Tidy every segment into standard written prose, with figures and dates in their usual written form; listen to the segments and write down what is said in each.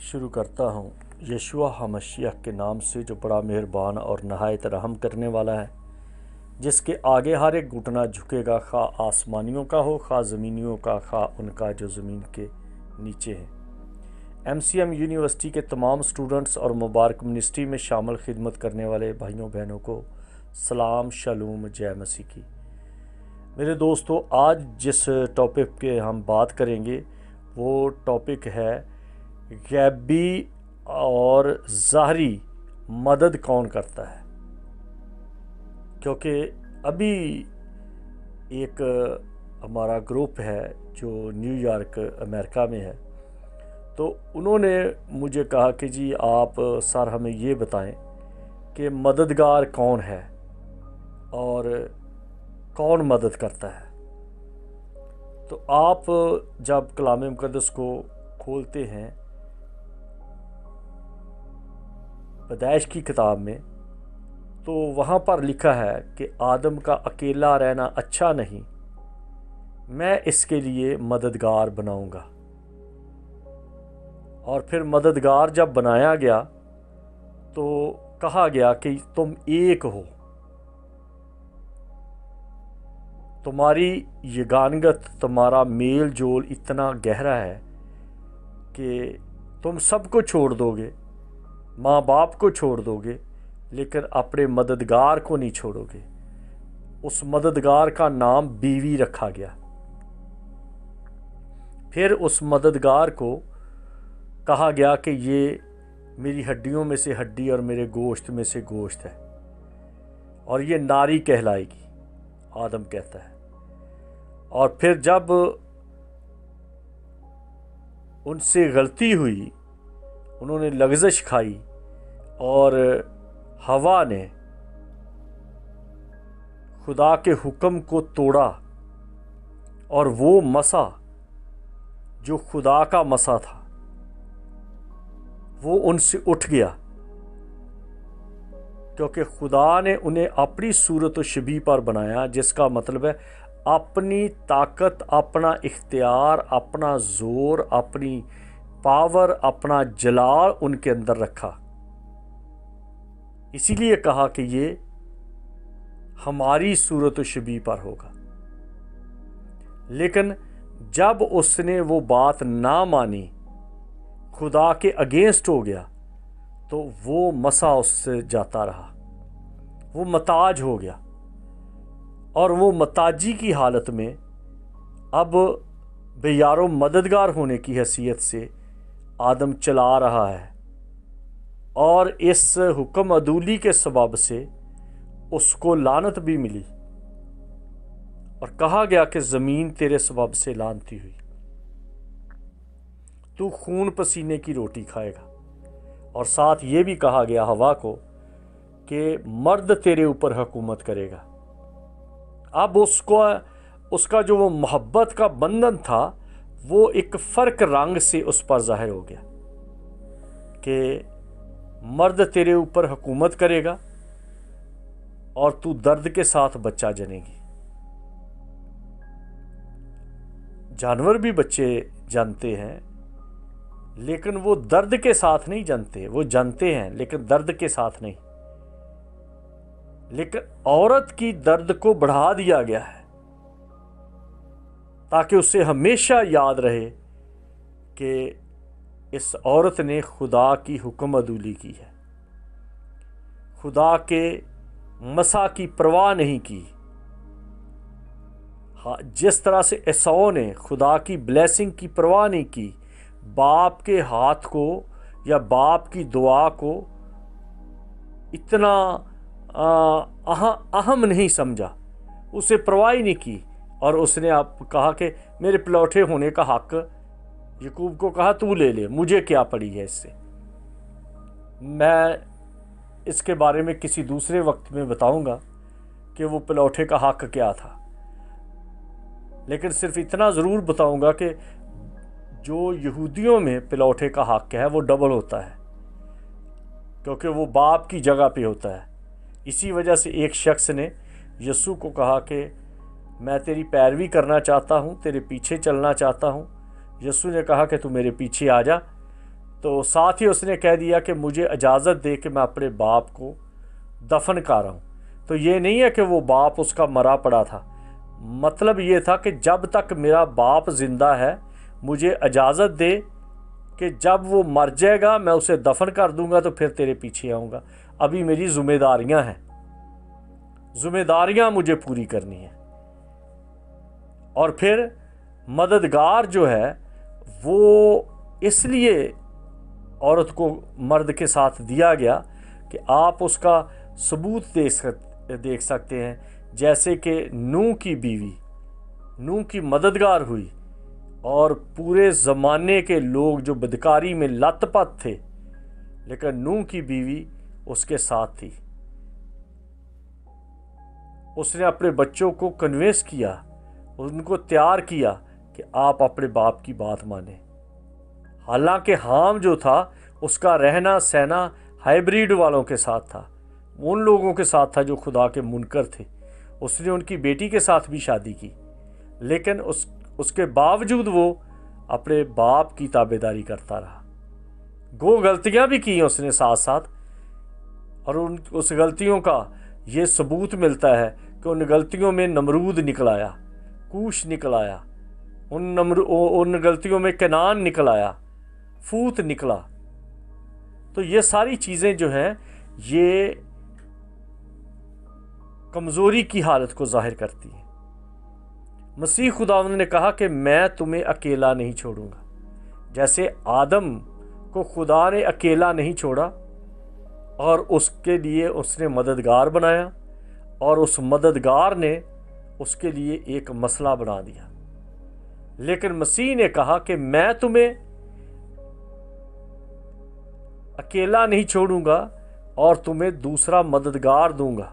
شروع کرتا ہوں یشوع ہمشیح کے نام سے جو بڑا مہربان اور نہایت رحم کرنے والا ہے، جس کے آگے ہر ایک گھٹنا جھکے گا، خواہ آسمانیوں کا ہو خواہ زمینیوں کا، خواہ ان کا جو زمین کے نیچے ہے۔ MCM یونیورسٹی کے تمام سٹوڈنٹس اور مبارک منسٹری میں شامل خدمت کرنے والے بھائیوں بہنوں کو سلام، شالوم، جے مسیح کی۔ میرے دوستو، آج جس ٹاپک کے ہم بات کریں گے وہ ٹاپک ہے غیبی اور ظاہری مدد کون کرتا ہے۔ کیونکہ ابھی ایک ہمارا گروپ ہے جو نیو یارک امریکہ میں ہے، تو انہوں نے مجھے کہا کہ جی آپ سر ہمیں یہ بتائیں کہ مددگار کون ہے اور کون مدد کرتا ہے۔ تو آپ جب کلام مقدس کو کھولتے ہیں پیدائش کی کتاب میں، تو وہاں پر لکھا ہے کہ آدم کا اکیلا رہنا اچھا نہیں، میں اس کے لیے مددگار بناؤں گا۔ اور پھر مددگار جب بنایا گیا تو کہا گیا کہ تم ایک ہو، تمہاری یگانگت، تمہارا میل جول اتنا گہرا ہے کہ تم سب کو چھوڑ دو گے، ماں باپ کو چھوڑ دو گے، لیکن اپنے مددگار کو نہیں چھوڑو گے۔ اس مددگار کا نام بیوی رکھا گیا۔ پھر اس مددگار کو کہا گیا کہ یہ میری ہڈیوں میں سے ہڈی اور میرے گوشت میں سے گوشت ہے، اور یہ ناری کہلائے گی، آدم کہتا ہے۔ اور پھر جب ان سے غلطی ہوئی، انہوں نے لغزش کھائی اور ہوا نے خدا کے حکم کو توڑا، اور وہ مسا جو خدا کا مسا تھا وہ ان سے اٹھ گیا، کیونکہ خدا نے انہیں اپنی صورت و شبیہ پر بنایا، جس کا مطلب ہے اپنی طاقت، اپنا اختیار، اپنا زور، اپنی پاور، اپنا جلال ان کے اندر رکھا۔ اسی لیے کہا کہ یہ ہماری صورت و شبیہ پر ہوگا۔ لیکن جب اس نے وہ بات نہ مانی، خدا کے اگینسٹ ہو گیا، تو وہ مسا اس سے جاتا رہا، وہ محتاج ہو گیا، اور وہ محتاجی کی حالت میں اب بے یار و مددگار ہونے کی حیثیت سے آدم چلا رہا ہے، اور اس حکم عدولی کے سبب سے اس کو لعنت بھی ملی، اور کہا گیا کہ زمین تیرے سبب سے لعنتی ہوئی، تو خون پسینے کی روٹی کھائے گا۔ اور ساتھ یہ بھی کہا گیا ہوا کو کہ مرد تیرے اوپر حکومت کرے گا۔ اب اس کا جو وہ محبت کا بندھن تھا وہ ایک فرق رنگ سے اس پر ظاہر ہو گیا کہ مرد تیرے اوپر حکومت کرے گا اور تو درد کے ساتھ بچہ جنے گی۔ جانور بھی بچے جنتے ہیں، لیکن وہ درد کے ساتھ نہیں جنتے، وہ جنتے ہیں لیکن درد کے ساتھ نہیں۔ لیکن عورت کی درد کو بڑھا دیا گیا ہے تاکہ اسے ہمیشہ یاد رہے کہ اس عورت نے خدا کی حکم عدولی کی ہے، خدا کے مسا کی پرواہ نہیں کی۔ جس طرح سے عیسو نے خدا کی بلیسنگ کی پرواہ نہیں کی، باپ کے ہاتھ کو یا باپ کی دعا کو اتنا اہم نہیں سمجھا، اسے پرواہ ہی نہیں کی، اور اس نے آپ کہا کہ میرے پلوٹے ہونے کا حق، یعقوب کو کہا تو لے لے، مجھے کیا پڑی ہے اس سے۔ میں اس کے بارے میں کسی دوسرے وقت میں بتاؤں گا کہ وہ پلوٹے کا حق کیا تھا، لیکن صرف اتنا ضرور بتاؤں گا کہ جو یہودیوں میں پلوٹے کا حق ہے وہ ڈبل ہوتا ہے، کیونکہ وہ باپ کی جگہ پہ ہوتا ہے۔ اسی وجہ سے ایک شخص نے یسوع کو کہا کہ میں تیری پیروی کرنا چاہتا ہوں، تیرے پیچھے چلنا چاہتا ہوں۔ یسوع نے کہا کہ تو میرے پیچھے آ جا، تو ساتھ ہی اس نے کہہ دیا کہ مجھے اجازت دے کہ میں اپنے باپ کو دفن کر رہا ہوں۔ تو یہ نہیں ہے کہ وہ باپ اس کا مرا پڑا تھا، مطلب یہ تھا کہ جب تک میرا باپ زندہ ہے مجھے اجازت دے کہ جب وہ مر جائے گا میں اسے دفن کر دوں گا تو پھر تیرے پیچھے آؤں گا، ابھی میری ذمہ داریاں ہیں، ذمہ داریاں مجھے پوری کرنی ہیں۔ اور پھر مددگار جو ہے وہ اس لیے عورت کو مرد کے ساتھ دیا گیا کہ آپ اس کا ثبوت دیکھ سکتے ہیں، جیسے کہ نوح کی بیوی نوح کی مددگار ہوئی اور پورے زمانے کے لوگ جو بدکاری میں لت پت تھے، لیکن نوح کی بیوی اس کے ساتھ تھی۔ اس نے اپنے بچوں کو کنوینس کیا، ان کو تیار کیا کہ آپ اپنے باپ کی بات مانیں۔ حالانکہ حام جو تھا اس کا رہنا سہنا ہائبریڈ والوں کے ساتھ تھا، ان لوگوں کے ساتھ تھا جو خدا کے منکر تھے۔ اس نے ان کی بیٹی کے ساتھ بھی شادی کی، لیکن اس کے باوجود وہ اپنے باپ کی تابعداری کرتا رہا۔ گو غلطیاں بھی کی اس نے ساتھ ساتھ، اور اس غلطیوں کا یہ ثبوت ملتا ہے کہ ان غلطیوں میں نمرود نکل آیا، کوش نکل آیا، ان غلطیوں میں کنعان نکل آیا، فوت نکلا۔ تو یہ ساری چیزیں جو ہیں یہ کمزوری کی حالت کو ظاہر کرتی ہیں۔ مسیح خداوند نے کہا کہ میں تمہیں اکیلا نہیں چھوڑوں گا، جیسے آدم کو خدا نے اکیلا نہیں چھوڑا اور اس کے لیے اس نے مددگار بنایا، اور اس مددگار نے اس کے لیے ایک مسئلہ بنا دیا، لیکن مسیح نے کہا کہ میں تمہیں اکیلا نہیں چھوڑوں گا اور تمہیں دوسرا مددگار دوں گا،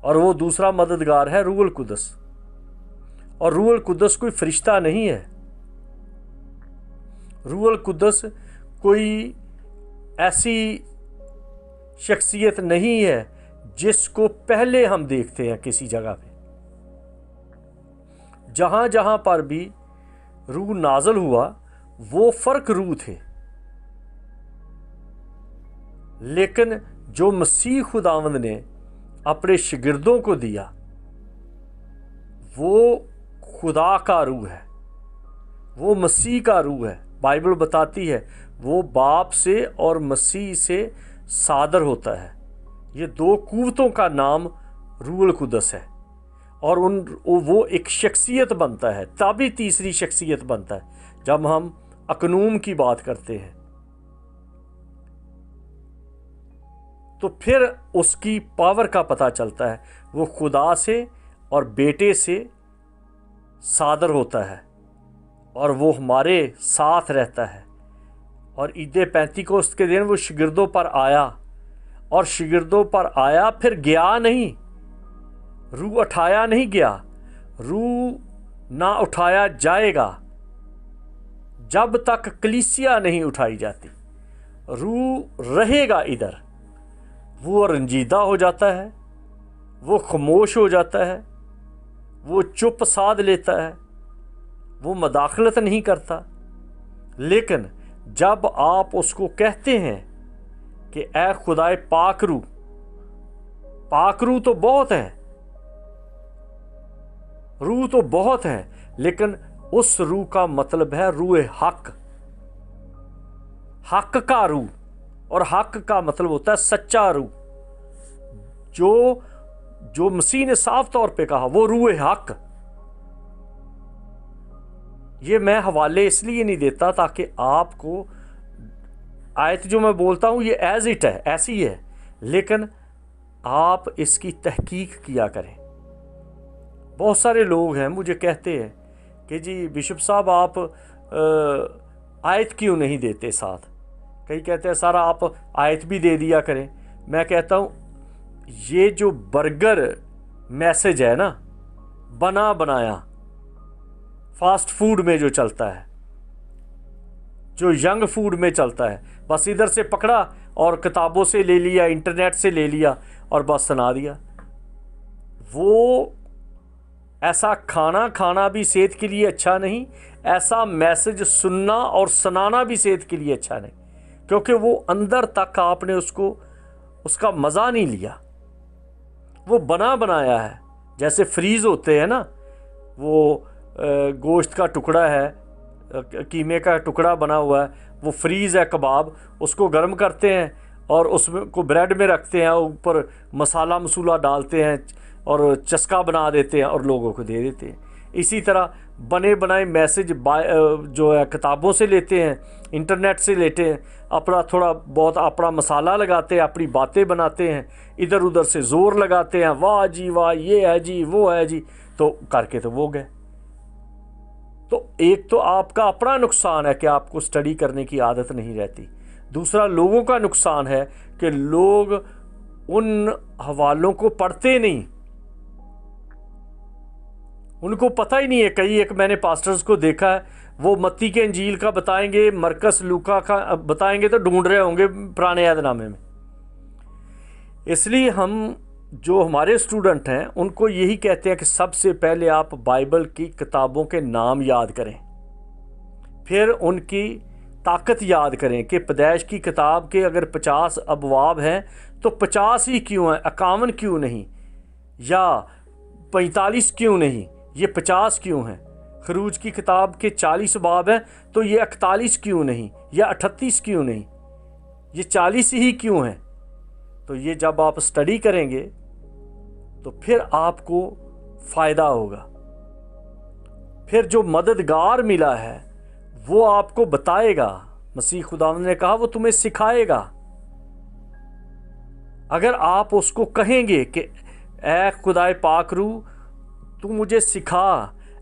اور وہ دوسرا مددگار ہے روح القدس۔ اور روح القدس کوئی فرشتہ نہیں ہے، روح القدس کوئی ایسی شخصیت نہیں ہے جس کو پہلے ہم دیکھتے ہیں کسی جگہ پہ۔ جہاں جہاں پر بھی روح نازل ہوا وہ فرق روح تھے، لیکن جو مسیح خداوند نے اپنے شاگردوں کو دیا وہ خدا کا روح ہے، وہ مسیح کا روح ہے۔ بائبل بتاتی ہے وہ باپ سے اور مسیح سے صادر ہوتا ہے۔ یہ دو قوتوں کا نام روح القدس ہے، اور وہ ایک شخصیت بنتا ہے، تبھی تیسری شخصیت بنتا ہے جب ہم اقنوم کی بات کرتے ہیں۔ تو پھر اس کی پاور کا پتہ چلتا ہے، وہ خدا سے اور بیٹے سے صادر ہوتا ہے، اور وہ ہمارے ساتھ رہتا ہے۔ اور عید پینتیکوست کے دن وہ شاگردوں پر آیا، اور شاگردوں پر آیا پھر گیا نہیں، روح اٹھایا نہیں گیا، روح نہ اٹھایا جائے گا جب تک کلیسیا نہیں اٹھائی جاتی، روح رہے گا ادھر۔ وہ رنجیدہ ہو جاتا ہے، وہ خاموش ہو جاتا ہے، وہ چپ سادھ لیتا ہے، وہ مداخلت نہیں کرتا۔ لیکن جب آپ اس کو کہتے ہیں کہ اے خدائے پاک روح تو بہت ہے، روح تو بہت ہے، لیکن اس روح کا مطلب ہے روح حق کا روح، اور حق کا مطلب ہوتا ہے سچا روح۔ جو مسیح نے صاف طور پہ کہا وہ روح حق۔ یہ میں حوالے اس لیے نہیں دیتا تاکہ آپ کو آیت جو میں بولتا ہوں یہ ایز اٹ ہے، ایسی ہے، لیکن آپ اس کی تحقیق کیا کریں۔ بہت سارے لوگ ہیں مجھے کہتے ہیں کہ جی بشپ صاحب آپ آیت کیوں نہیں دیتے ساتھ؟ کئی کہتے ہیں سارا آپ آیت بھی دے دیا کریں۔ میں کہتا ہوں یہ جو برگر میسج ہے نا، بنا بنایا فاسٹ فوڈ میں جو چلتا ہے، جو ینگ فوڈ میں چلتا ہے، بس ادھر سے پکڑا اور کتابوں سے لے لیا، انٹرنیٹ سے لے لیا اور بس سنا دیا، وہ ایسا کھانا بھی صحت کے لیے اچھا نہیں، ایسا میسج سننا اور سنانا بھی صحت کے لیے اچھا نہیں، کیونکہ وہ اندر تک آپ نے اس کا مزہ نہیں لیا، وہ بنایا ہے۔ جیسے فریز ہوتے ہیں نا، وہ گوشت کا ٹکڑا ہے، قیمے کا ٹکڑا بنا ہوا ہے، وہ فریز ہے کباب، اس کو گرم کرتے ہیں اور اس میں کو بریڈ میں رکھتے ہیں، اوپر مسولہ ڈالتے ہیں اور چسکا بنا دیتے ہیں اور لوگوں کو دے دیتے ہیں۔ اسی طرح بنے بنائے میسج جو ہے کتابوں سے لیتے ہیں، انٹرنیٹ سے لیتے ہیں، اپنا تھوڑا بہت اپنا مسالہ لگاتے ہیں، اپنی باتیں بناتے ہیں، ادھر ادھر سے زور لگاتے ہیں، واہ جی واہ، یہ ہے جی وہ ہے جی، تو کر کے تو وہ گئے۔ تو ایک تو آپ کا اپنا نقصان ہے کہ آپ کو سٹڈی کرنے کی عادت نہیں رہتی، دوسرا لوگوں کا نقصان ہے کہ لوگ ان حوالوں کو پڑھتے نہیں، ان کو پتہ ہی نہیں ہے۔ کئی ایک میں نے پاسٹرز کو دیکھا ہے، وہ متی کے انجیل کا بتائیں گے، مرکس لوکا کا بتائیں گے تو ڈھونڈ رہے ہوں گے پرانے عہد نامے میں۔ اس لیے ہم جو ہمارے اسٹوڈنٹ ہیں ان کو یہی کہتے ہیں کہ سب سے پہلے آپ بائبل کی کتابوں کے نام یاد کریں، پھر ان کی طاقت یاد کریں کہ پیدائش کی کتاب کے اگر 50 ابواب ہیں تو 50 ہی کیوں ہیں، 51 کیوں نہیں، یا 45 کیوں نہیں، یہ 50 کیوں ہیں۔ خروج کی کتاب کے 40 باب ہیں تو یہ 41 کیوں نہیں، یا 38 کیوں نہیں، یہ 40 ہی کیوں ہیں۔ تو یہ جب آپ سٹڈی کریں گے تو پھر آپ کو فائدہ ہوگا، پھر جو مددگار ملا ہے وہ آپ کو بتائے گا۔ مسیح خداوند نے کہا وہ تمہیں سکھائے گا۔ اگر آپ اس کو کہیں گے کہ اے خدائے پاک روح تو مجھے سکھا،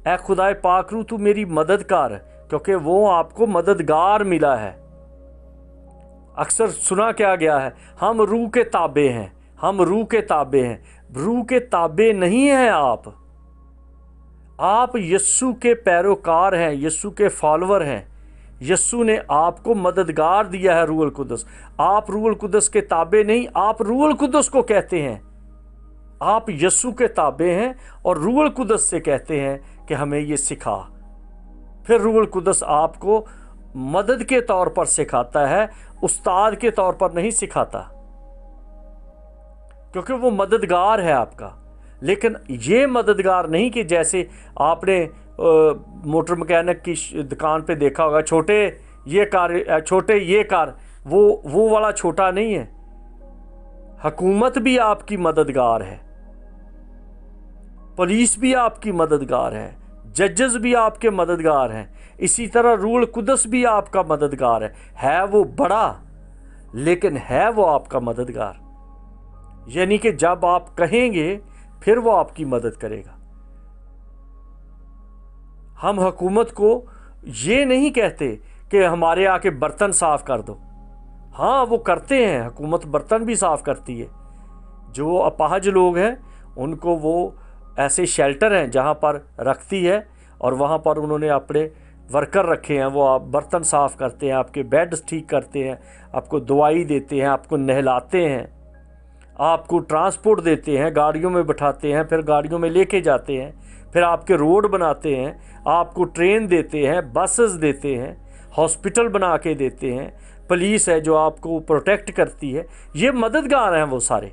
اے خدائے پاک روح تو میری مدد کر، کیونکہ وہ آپ کو مددگار ملا ہے۔ اکثر سنا کیا گیا ہے، ہم روح کے تابع ہیں، ہم روح کے تابع ہیں۔ روح کے تابع نہیں ہیں آپ یسوع کے پیروکار ہیں، یسوع کے فالوور ہیں۔ یسوع نے آپ کو مددگار دیا ہے روح القدس، آپ روح القدس کے تابع نہیں، آپ روح القدس کو کہتے ہیں۔ آپ یسوع کے تابع ہیں اور روح القدس سے کہتے ہیں کہ ہمیں یہ سکھا۔ پھر روح القدس آپ کو مدد کے طور پر سکھاتا ہے، استاد کے طور پر نہیں سکھاتا، کیونکہ وہ مددگار ہے آپ کا۔ لیکن یہ مددگار نہیں کہ جیسے آپ نے موٹر مکینک کی دکان پہ دیکھا ہوگا، چھوٹے یہ کار، وہ والا چھوٹا نہیں ہے۔ حکومت بھی آپ کی مددگار ہے، پولیس بھی آپ کی مددگار ہے، ججز بھی آپ کے مددگار ہیں، اسی طرح روح القدس بھی آپ کا مددگار ہے وہ بڑا لیکن ہے وہ آپ کا مددگار۔ یعنی کہ جب آپ کہیں گے پھر وہ آپ کی مدد کرے گا۔ ہم حکومت کو یہ نہیں کہتے کہ ہمارے آ کے برتن صاف کر دو، ہاں وہ کرتے ہیں، حکومت برتن بھی صاف کرتی ہے۔ جو اپاہج لوگ ہیں ان کو وہ ایسے شیلٹر ہیں جہاں پر رکھتی ہے، اور وہاں پر انہوں نے اپنے ورکر رکھے ہیں، وہ آپ برتن صاف کرتے ہیں، آپ کے بیڈز ٹھیک کرتے ہیں، آپ کو دوائی دیتے ہیں، آپ کو نہلاتے ہیں، آپ کو ٹرانسپورٹ دیتے ہیں، گاڑیوں میں بٹھاتے ہیں، پھر گاڑیوں میں لے کے جاتے ہیں، پھر آپ کے روڈ بناتے ہیں، آپ کو ٹرین دیتے ہیں، بسز دیتے ہیں، ہاسپٹل بنا کے دیتے ہیں، پولیس ہے جو آپ کو پروٹیکٹ کرتی ہے۔ یہ مددگار ہیں وہ سارے۔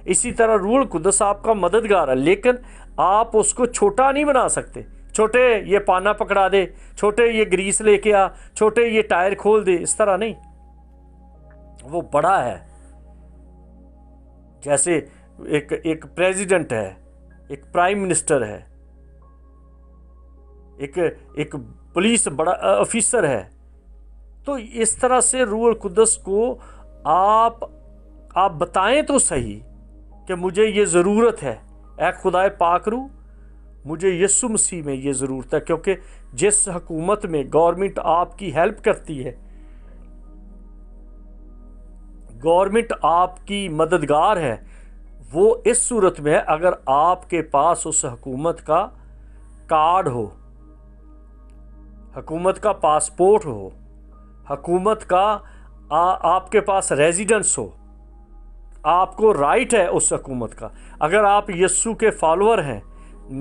اسی طرح روح القدس آپ کا مددگار ہے، لیکن آپ اس کو چھوٹا نہیں بنا سکتے۔ چھوٹے یہ پانا پکڑا دے، چھوٹے یہ گریس لے کے آ، چھوٹے یہ ٹائر کھول دے، اس طرح نہیں، وہ بڑا ہے۔ جیسے ایک پریزیڈنٹ ہے، ایک پرائم منسٹر ہے، ایک پولیس بڑا آفیسر ہے، تو اس طرح سے روح القدس کو آپ بتائیں تو صحیح کہ مجھے یہ ضرورت ہے، اے خدائے پاک روح مجھے یسوع مسیح میں یہ ضرورت ہے، کیونکہ جس حکومت میں گورنمنٹ آپ کی ہیلپ کرتی ہے، گورنمنٹ آپ کی مددگار ہے، وہ اس صورت میں ہے اگر آپ کے پاس اس حکومت کا کارڈ ہو، حکومت کا پاسپورٹ ہو، حکومت کا آپ کے پاس ریزیڈنس ہو، آپ کو رائٹ ہے اس حکومت کا۔ اگر آپ یسوع کے فالوور ہیں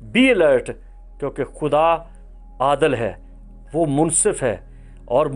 بی الرٹ، کیونکہ خدا عادل ہے، وہ منصف ہے اور